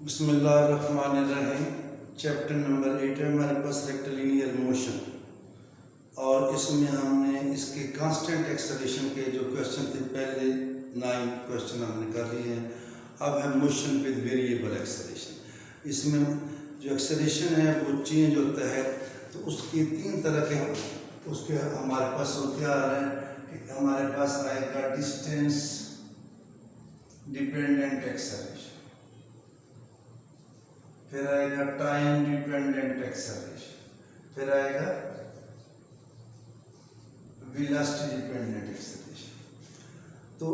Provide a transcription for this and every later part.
बिस्मिल्लाहिर्रहमानिर्रहीम। Chapter number 8 है हमारे पास रेक्टिलिनियर मोशन, और इसमें हमने इसके कांस्टेंट एक्सेलरेशन के जो क्वेश्चन थे पहले 9 क्वेश्चन हमने कर लिए हैं। अब है मोशन विद वेरिएबल एक्सेलरेशन। इसमें जो एक्सेलरेशन है वो चेंज होता है, तो उसके 3 तरह के उसके हमारे पास क्या आ रहे हैं कि हमारे पास आएगा डिस्टेंस डिपेंडेंट एक्सेलरेशन, फिर आएगा टाइम डिपेंडेंट एक्सेलरेशन, फिर आएगा वेलोसिटी डिपेंडेंट एक्सेलरेशन। तो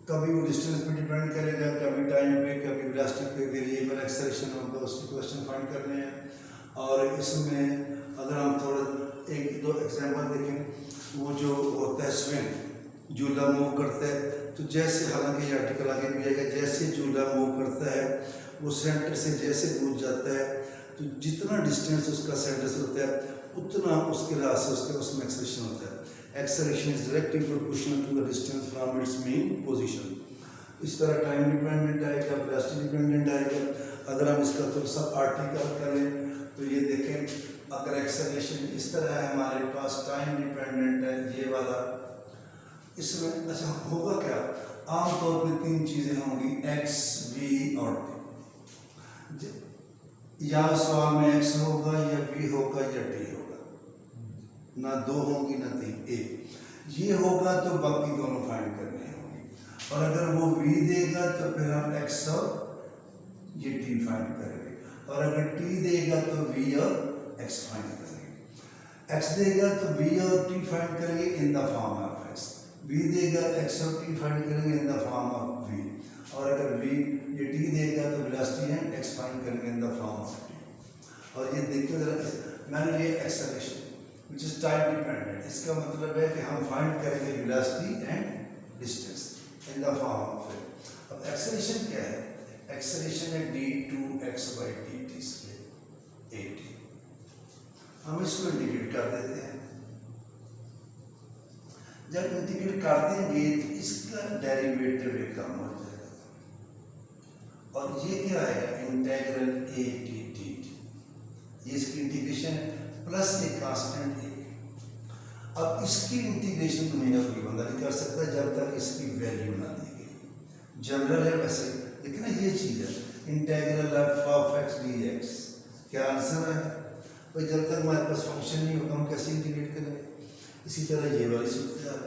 कभी वो डिस्टेंस पे डिपेंड करेगा, कभी टाइम पे, कभी वेलोसिटी पे, वेरिएबल एक्सेलरेशन होगा, उसके क्वेश्चन फाइंड करने हैं। और इसमें अगर हम थोड़ा 1-2 एग्जाम्पल देखें, वो जो होता है स्विंग, झूला मूव करता है, तो जैसे हालांकि ये आर्टिकल आगे भी आएगा, जैसे झूला मूव करता है वो सेंटर से जैसे दूर जाता है, तो जितना डिस्टेंस उसका सेंटर से होता है उतना उसके लिहाज से उसमें एक्सेलरेशन होता है। Acceleration is directly proportional to the distance from its mean position. इस तरह टाइम डिपेंडेंट आएगा, वेलोसिटी डिपेंडेंट आएगा। अगर हम इसका थोड़ा सा आर्टिकल करें तो ये देखें, अगर एक्सेलरेशन इस तरह है हमारे पास, टाइम डिपेंडेंट है ये वाला, इसमें अच्छा होगा क्या, आमतौर पर 3 चीज़ें होंगी, एक्स, वी और टी। या सवाल में एक्स होगा या वी होगा या टी होगा, ना 2 होंगी ना 3, एक ये होगा तो बाकी दोनों फाइंड करने होंगे। और अगर वो वी देगा तो फिर हम एक्स और ये टी फाइंड करेंगे, और अगर टी देगा तो वी और एक्स फाइंड करेंगे। एक्स देगा तो वी और टी फाइंड करेंगे in the form of x, v देगा एक्स और टी फाइंड करेंगे in the form of v, और अगर वी ये टी देगा तो वेलोसिटी है एक्स फाइंड करेंगे in the form of T. और ये देखिए जरा, मैंने ये acceleration which is time dependent, इसका मतलब है कि हम फाइंड करेंगे velocity and distance in the form of T. अब एक्सेलरेशन क्या है, एक्सेलरेशन है d2x/dt स्क्वायर at। हम इसको इंटीग्रेट कर देते हैं। जब इंटीग्रेट कर देंगे तो इसका डेरिवेटिव एक कम हो जाएगा, और ये क्या आएगा, इंटीग्रल a dt, ये इसकी इंटीग्रेशन प्लस एक कांस्टेंट a। अब इसकी इंटीग्रेशन दुनिया कोई बंदा नहीं कर सकता जब तक इसकी वैल्यू ना दी गई। जनरल है वैसे, लेकिन ये चीज़ है इंटीग्रल ऑफ x dx, क्या आंसर है भाई, जब तक हमारे पास फंक्शन नहीं होगा हम कैसे इंटीग्रेट करेंगे। इसी तरह ये वाली सूत्र है,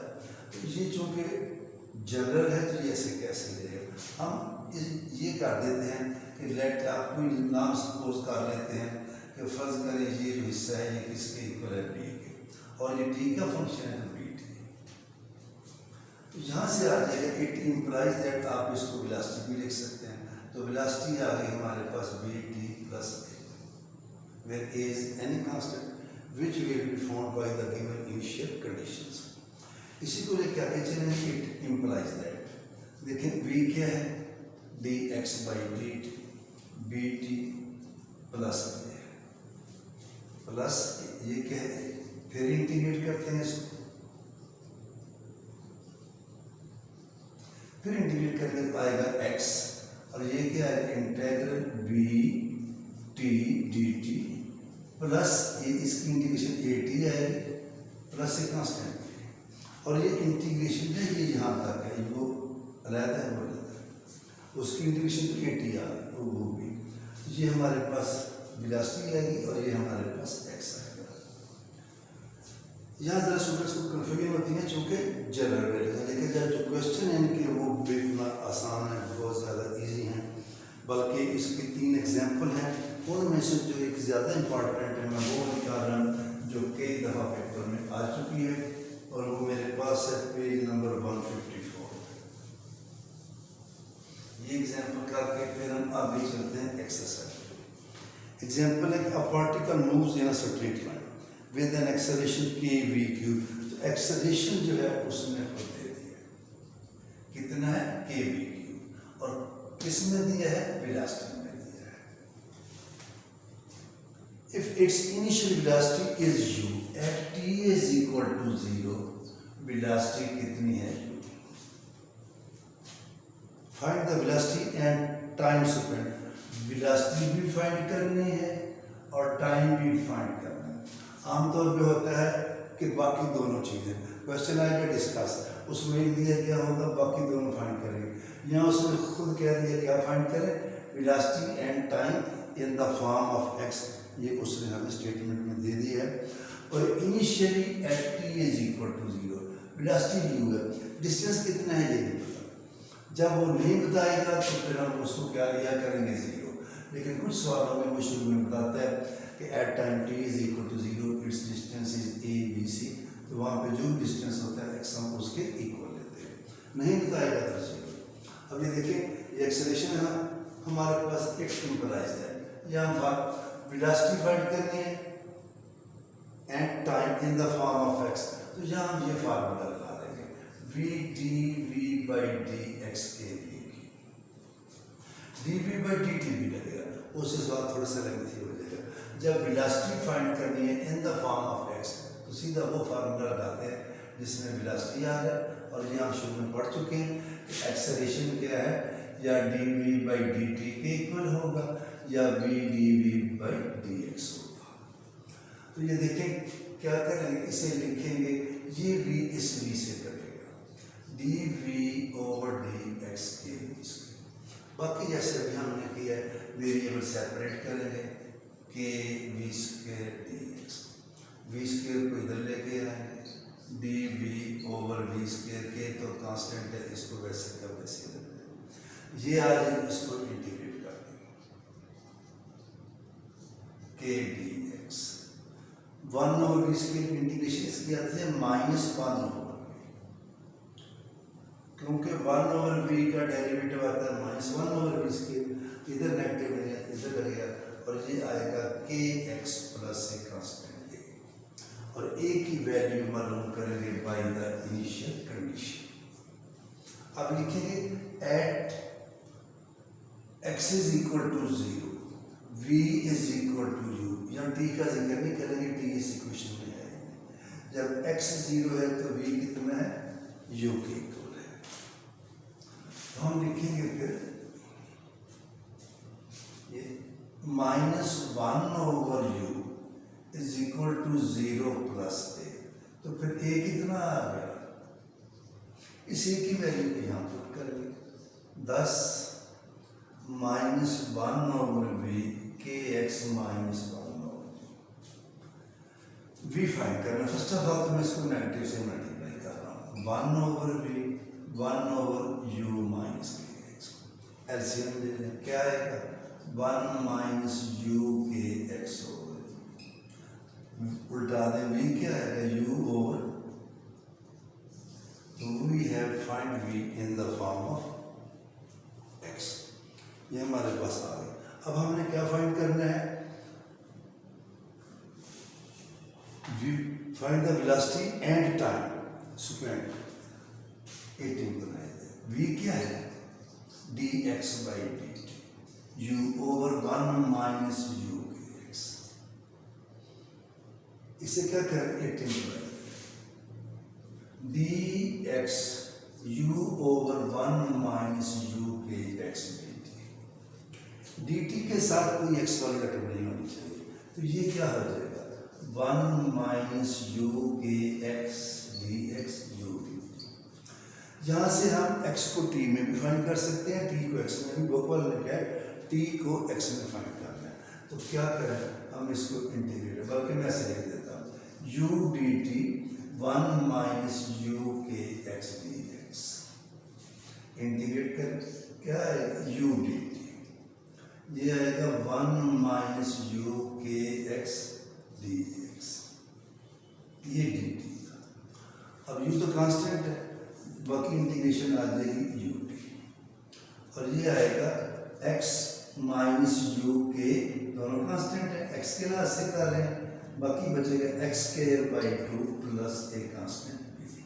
तो ये चूँकि जनरल है तो ये ऐसे कैसे रहेगा, हम ये कर देते हैं कि लेट आप कोई नाम सपोज कर लेते हैं कि फर्ज करें ये जो हिस्सा है ये किसके इक्वल है, बी के, और ये टी का फंक्शन है तो बी टी। तो यहाँ से आ जाएगा, इट इम्प्लाइज दैट, आप इसको वेलोसिटी भी लिख सकते हैं, तो वेलोसिटी आ गई हमारे पास b t plus a, where a is any constant which will be found by the given initial conditions। इसी को लेकर आगे चलेंगे, इट इम्प्लाइज दैट, देखें v क्या है, dx/dt bt प्लस प्लस ये क्या है, फिर इंटीग्रेट करते हैं इसको, फिर इंटीग्रेट करके आएगा x, और ये क्या है, integral b t dt plus ये इसकी इंटीग्रेशन ए टी आएगी प्लस एक कांस्टेंट, और ये इंटीग्रेशन है ये यहाँ तक है, वो अलग है वो अलग है, उसकी इंटीग्रेशन तो ए टी आ गई वो भी, ये हमारे पास वेलोसिटी आएगी और ये हमारे पास एक्स आएगा। यहाँ जरा स्टूडेंट्स को कन्फ्यूजन होती है चूँकि जनरल वैल्यू है, लेकिन जब जो क्वेश्चन है इनके वो बिल्कुल आसान है, बहुत ज़्यादा ईजी हैं, बल्कि इसके 3 एग्जाम्पल हैं, उनमें से जो एक ज़्यादा इम्पॉर्टेंट है मैं वो निकाल रहा हूँ, जो कई दफ़ा पेपर में आ चुकी है, और वो मेरे पास है पेज नंबर 154। ये एग्जाम्पल करके फिर हम आगे चलते हैं एक्सरसाइज। एग्जाम्पल है, a particle moves in a straight line with an acceleration kv/q। तो एक्सेलरेशन जो है उसमें खुद दे दिया कितना है, kv/q, और किसमें दिया है, वेलोसिटी में दिया है। If its initial velocity is u at t is equal to 0, velocity कितनी है, u। Find the velocity and time spent velocity भी फाइंड करनी है और टाइम भी फाइंड करना है। आमतौर पे होता है कि बाकी दोनों चीज़ें क्वेश्चन आएगा डिस्कस, उसमें एक दिया क्या होगा, बाकी दोनों फाइंड करेंगे। यहाँ उसने खुद कह दिया क्या फाइंड करें, velocity and time in the form of x, ये उसने हमें स्टेटमेंट में दे दिया है। और initially at t is equal to 0, velocity u है, डिस्टेंस कितना है ये नहीं पता। जब वो नहीं बताएगा तो फिर हम उसको क्या लिया करेंगे 0, लेकिन कुछ सवालों में वो शुरू में बताता है कि at time t is equal to 0 its distance is a b c, तो वहाँ पे जो डिस्टेंस होता है एक्स हम उसके इक्वल लेते हैं, नहीं बताएगा तो 0। अब ये देखिए ये एक्सेलरेशन है, हमारे पास एक सिंपलाइज है, यहाँ वेलोसिटी फाइंड करनी है and time in the form of x, तो यहाँ हम ये फार्मूला लगा देंगे v d v by d x के v, d v by d t भी लगेगा, उससे सवाल थोड़ा सा लेंथी हो जाएगा। जब वेलोसिटी फाइंड करनी है इन द फॉर्म ऑफ एक्स तो सीधा वो फार्मूला लगाते हैं जिसमें वेलोसिटी आ रहा है, और ये हम शुरू में पढ़ चुके हैं कि एक्सेलरेशन क्या है, या d v by d t के इक्वल होगा या v d v by d x होगा। तो ये देखें क्या करेंगे, इसे लिखेंगे, ये v इस v से कटेगा, d v over d x के वी स्क्वायर। बाकी जैसे अभी हमने किया है वेरिएबल सेपरेट करेंगे, के v square d x, v square को इधर लेके आएंगे, d v over v square, के तो कांस्टेंट है, इसको वैसे का वैसे रखते हैं, ये आज इसको इंटीग्रेट कर देंगे, के d x 1 over v square integration इसकी आती है -1 ओवर वी, क्योंकि 1 ओवर वी का डेरिवेटिव आता है -1 ओवर वी स्क्वायर, इधर नेगेटिव नहीं है इधर लगेगा, और ये आएगा के एक्स प्लस ए कांस्टेंट ए, और ए की वैल्यू मालूम करेंगे बाय द इनिशियल कंडीशन। अब लिखेंगे at x is equal to 0 v is equal to u, यहाँ टी का जिक्र नहीं करेंगे, टी इस इक्वेशन में है, जब एक्स 0 है तो वी कितना है, यू के इक्वल है। तो हम लिखेंगे फिर ये -1 over u is equal to 0 plus a, तो फिर ए कितना आ गया, इस ए की वैल्यू को यहाँ पुट करेंगे 10 -1 ओवर वी के एक्स -1 ओवर वी फाइंड करना। फर्स्ट ऑफ ऑल तो मैं इसको नेगेटिव से मल्टीप्लाई कर रहा हूँ, 1 over v 1 over u minus के एक्स, एलसीएम ले लें, क्या आएगा 1 माइनस यू के एक्स ओवर, उल्टा दें वी क्या आएगा यू ओवर, तो we have find v in the form of x, ये हमारे पास आ गया। अब हमने क्या फाइंड करना है, find the velocity and time square 18 बनाए थे, वी क्या है D x by d T, you over 1 minus u के एक्स, इसे क्या करें 18 बनाए D x you over 1 minus u के एक्स डी टी के साथ कोई एक्स वाली रकम नहीं होनी चाहिए, तो ये क्या हो जाएगा 1 माइनस यू के x D x U D T. यहाँ से हम x को t में भी फाइंड कर सकते हैं, t को x में भी, भोपाल ने क्या है t को x में फाइंड करना है, तो क्या करें हम इसको इंटीग्रेट, बल्कि मैं ऐसे लिख देता हूँ u D T 1 minus u के एक्स डी एक्स, इंटीग्रेट करें क्या आएगा u डी टी, ये आएगा 1 माइनस यू के एक्स डी एक्स, ये डी टी था। अब यू तो कांस्टेंट है, बाकी इंटीग्रेशन आ जाएगी यू टी, और ये आएगा एक्स माइनस यू के, दोनों कांस्टेंट है, एक्स के लास्ट से कर रहे हैं, बाकी बचेगा x square by 2 plus a constant b,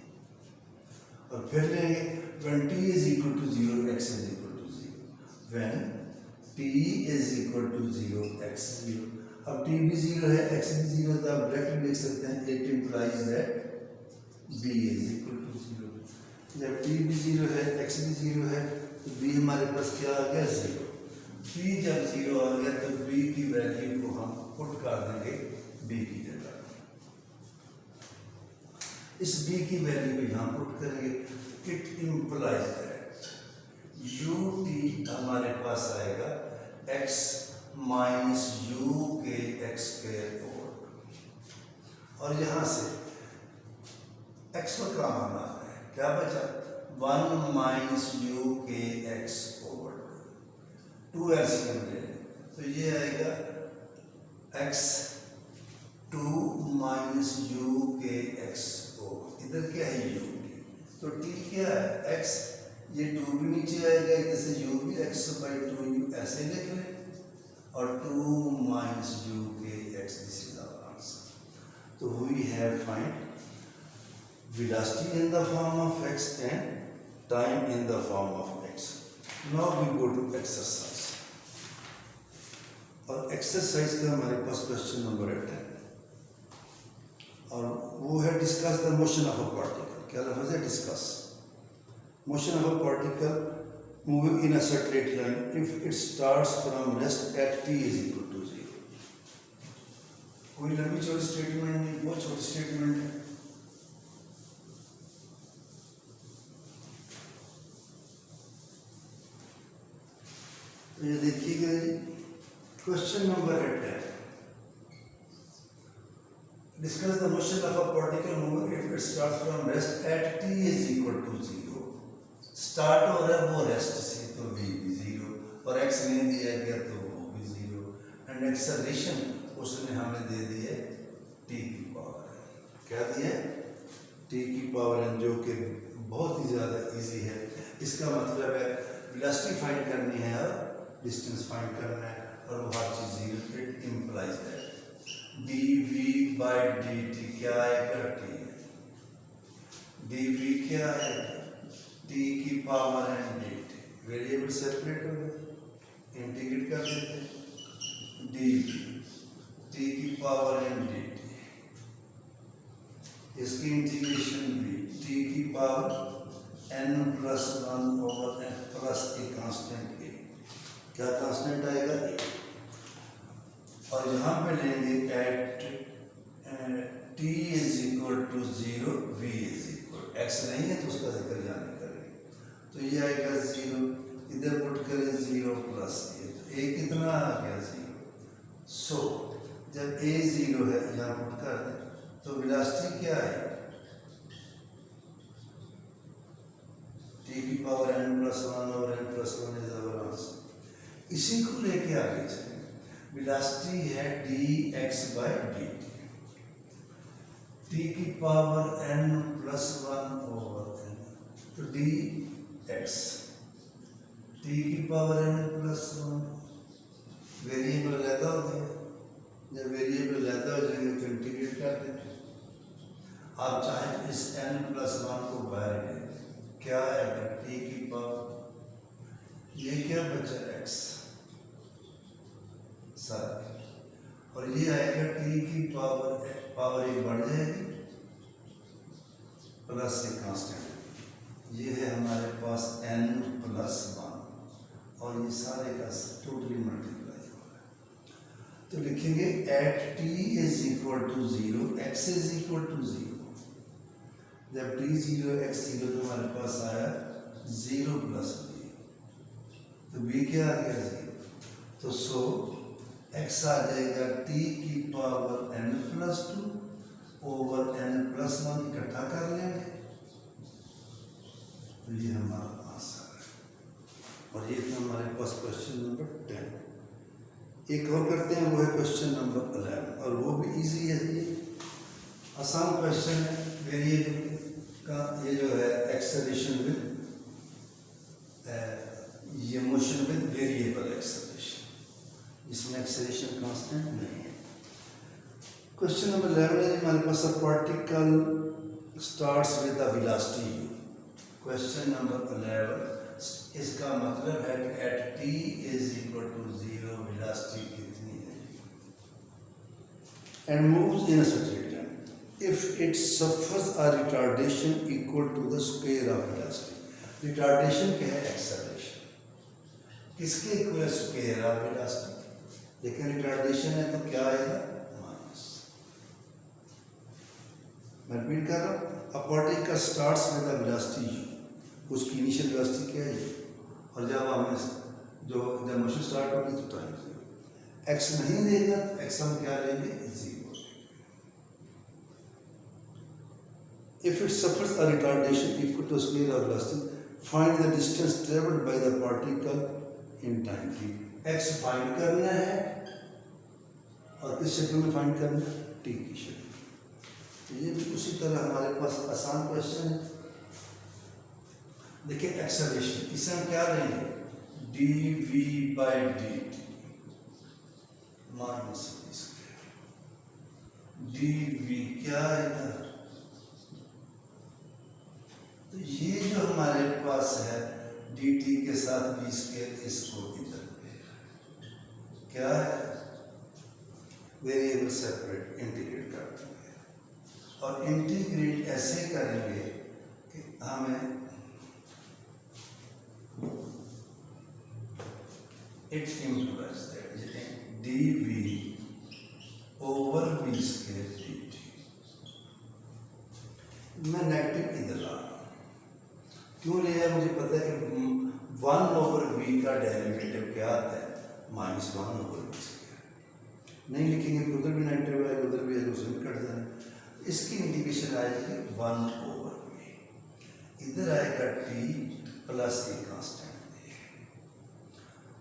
और फिर लेंगे when t is equal to 0 x is equal to 0, when t is equal to 0 x 0, अब t भी 0 है x भी 0 है, तो आप डायरेक्ट लिख सकते हैं it implies that b is equal to 0, जब t भी 0 है x भी 0 है तो b हमारे पास क्या आ गया 0, p जब 0 आ गया तो b की वैल्यू को हम पुट कर देंगे b की जगह। इस b की वैल्यू को यहाँ पुट करेंगे। इट इम्प्लाइज दैट ut हमारे पास आएगा x माइनस u के एक्स स्क्वायर और यहाँ से x पर काम आना है, क्या बचा 1 माइनस यू के एक्स ओवर 2 एलसीएम ले लें तो ये आएगा x 2 माइनस यू के एक्स ओवर, इधर क्या है u तो t क्या है x, ये 2 भी नीचे आएगा, इधर से u भी x बाई 2u ऐसे लिख लें और 2 माइनस यू के x, this is our answer. तो we have find velocity in the form of x and time in the form of x. Now we go to exercise. और exercise का हमारे पास question number 8 है और वो है discuss the motion of a particle. क्या लफ्ज़ है? Discuss motion of a particle moving in a straight line if it starts from rest at t is equal to 0। कोई लंबी चौड़ी स्टेटमेंट नहीं, बहुत छोटी स्टेटमेंट है। ये देखिएगा जी, क्वेश्चन नंबर 8 है discuss the motion of a particle moving if it starts from rest at t is equal to 0। Start हो रहा है वो रेस्ट से तो v भी 0 और x नहीं दिया गया तो वो भी 0 एंड एक्सेलरेशन उसने हमें दे दी है t की पावर n। क्या दिया है? t की पावर n, जो कि बहुत ही ज़्यादा इजी है। इसका मतलब है वेलोसिटी फाइंड करनी है और डिस्टेंस फाइंड करना है और वो हर चीज़ zero. It implies that dv by dt क्या आएगा? t है। dv क्या आएगा? t की power n dt, variable separate हो गए, इंटीग्रेट कर देते हैं। dv t की पावर n dt, इसकी इंटीग्रेशन भी t की power n plus 1 over n plus a constant a, क्या कांस्टेंट आएगा? और यहाँ पे लेंगे at t is equal to 0 v is equal, x नहीं है तो उसका जिक्र यहाँ नहीं करेंगे तो ये आएगा 0, इधर पुट करें 0 प्लस a, तो a कितना आ गया? 0। सो जब a 0 है यहाँ पुट कर दें तो वेलोसिटी क्या है? t की पावर n प्लस 1 और n plus 1 is our answer. इसी को लेके आगे चलें। वेलोसिटी है dx बाई dt, t की power n plus 1 over n तो dx, t की पावर n प्लस 1, वेरिएबल रहता हो गया। जब वेरिएबल रहता हो जाएंगे तो इंटीग्रेट कर देंगे। आप चाहें इस n प्लस 1 को बाहर लें, क्या आएगा? t की पावर, ये क्या बचा? x सारा, और ये आएगा t की पावर एक बढ़ जाएगी प्लस से कांस्टेंट, ये है हमारे पास n प्लस 1 और ये सारे का टोटली मल्टीप्लाई हो रहा है। तो लिखेंगे at t is equal to 0 x is equal to 0। जब t 0 x 0 तो हमारे पास आया 0 प्लस b, तो b क्या आ गया? 0। तो सो x आ जाएगा t की power n plus 2 over n plus 1, इकट्ठा कर लेंगे तो ये हमारा आंसर है। और ये था हमारे पास क्वेश्चन नंबर 10। एक और करते हैं, वो है क्वेश्चन नंबर 11 और वो भी इजी है, ये आसान क्वेश्चन है। वेरिएबल का ये जो है एक्सेलरेशन विद ये मोशन विद वेरिएबल एक्सेलरेशन, इसमें एक्सेलरेशन कांस्टेंट नहीं है। क्वेश्चन नंबर 11 है हमारे पास, a particle starts with a velocity u। Question number 11, इसका मतलब है कि at t is equal to 0 velocity कितनी है? And moves in a straight line if it suffers a retardation equal to the square of velocity. Retardation क्या है? Acceleration. किसके इक्वल स्क्वायर ऑफ वेलोसिटी, लेकिन रिटार्डेशन है तो क्या आएगा माइनस। मैं रिपीट कर रहा हूँ, अ particle starts with the velocity u, उसकी इनिशियल वेलोसिटी क्या है, और जब मोशन स्टार्ट होगी तो टाइम जीरो। एक्स नहीं देगा तो एक्स हम क्या लेंगे, zero. If it suffers a retardation equal to square of velocity, find the distance traveled by the particle in time t। x find करना है और किस शक्ल में फाइंड करना है, t की शक्ल। तो ये भी उसी तरह हमारे पास आसान क्वेश्चन है। देखिए एक्सेलरेशन, इसे हम क्या लेंगे, dv by dt minus v square. dv क्या आएगा, तो ये जो हमारे पास है dt के साथ v स्क्वायर, इसको इधर क्या है, वेरिएबल सेपरेट इंटीग्रेट कर देंगे, और इंटीग्रेट ऐसे करेंगे कि हमें it implies that dv over v square dt। मैं नेगेटिव इधर ला रहा हूँ, क्यों लिया, मुझे पता है कि 1 ओवर v का डेरिवेटिव क्या आता है, -1 ओवर v स्क्वायर। नहीं लिखेंगे तो उधर भी नेगेटिव है, उधर भी है, दूसरे में कट जाना। इसकी इंटीग्रेशन आएगी 1 ओवर v, इधर आएगा t प्लस ए कांस्टेंट।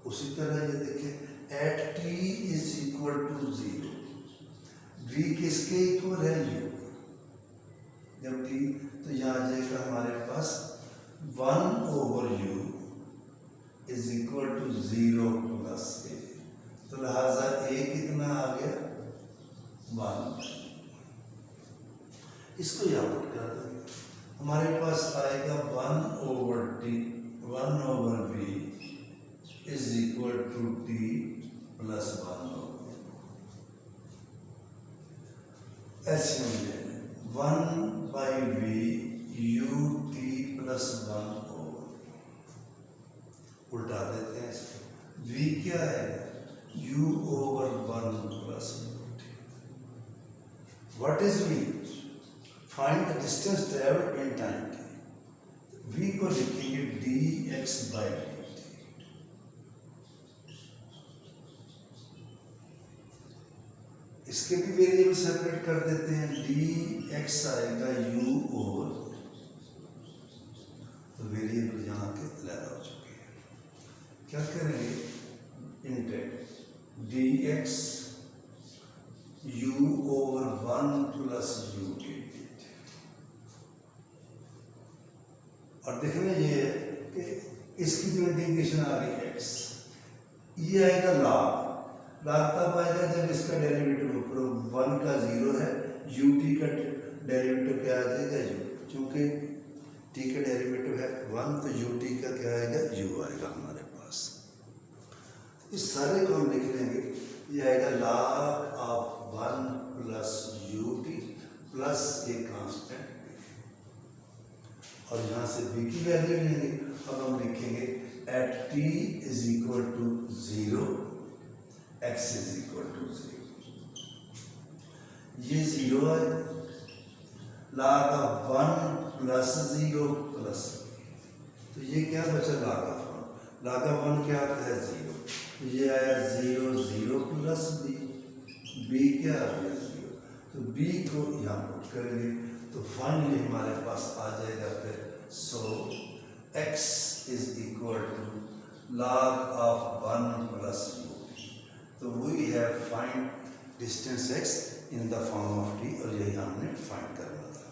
उसी तरह ये देखिए at t is equal to 0, v किसके इक्वल है, u। जब t, तो यहाँ आ जाएगा हमारे पास 1 over u is equal to 0 plus a, तो लिहाजा a कितना आ गया, 1। इसको यहाँ पुट कर देंगे, हमारे पास आएगा 1 over v is equal to t plus 1 over. ऐसे हम ले लें 1 by v u t plus 1 over, उल्टा देते हैं इसको, v क्या है, u over 1 plus ut। What is v, find the distance travelled in time t। v को लिखेंगे dx बाई dt। इसके भी वेरिएबल सेपरेट कर देते हैं, dx आएगा u ओवर, तो वेरिएबल यहाँ के अलग हो चुके हैं। क्या करेंगे, integrate dx u over 1 plus u dt। और देखने ये कि इसकी जो इंटीग्रेशन आ रही x, ये आएगा लाग तब आएगा जब इसका डेरिवेटिव ऊपर 1 का 0 है, ut का डेरिवेटिव क्या आ जाएगा, u। चूंकि t का डेरिवेटिव है 1, तो ut का क्या आएगा, u आएगा हमारे पास। इस सारे को हम लिख लेंगे, ये आएगा log of 1 plus ut plus a constant, और यहाँ से b की वैल्यू लेंगे। अब हम लिखेंगे at t is equal to 0, x is equal to 0। ये 0 है, log ऑफ 1 प्लस 0 प्लस, तो ये क्या बचा, log ऑफ 1 क्या आता है, 0, तो ये आया 0 0 प्लस b क्या आ गया, 0, तो b को यहाँ पुट करेंगे, तो फाइनली हमारे पास आ जाएगा फिर, so x is equal to log of 1 plus u। तो we have find distance x in the form of t, और यही हमने फाइंड करना था।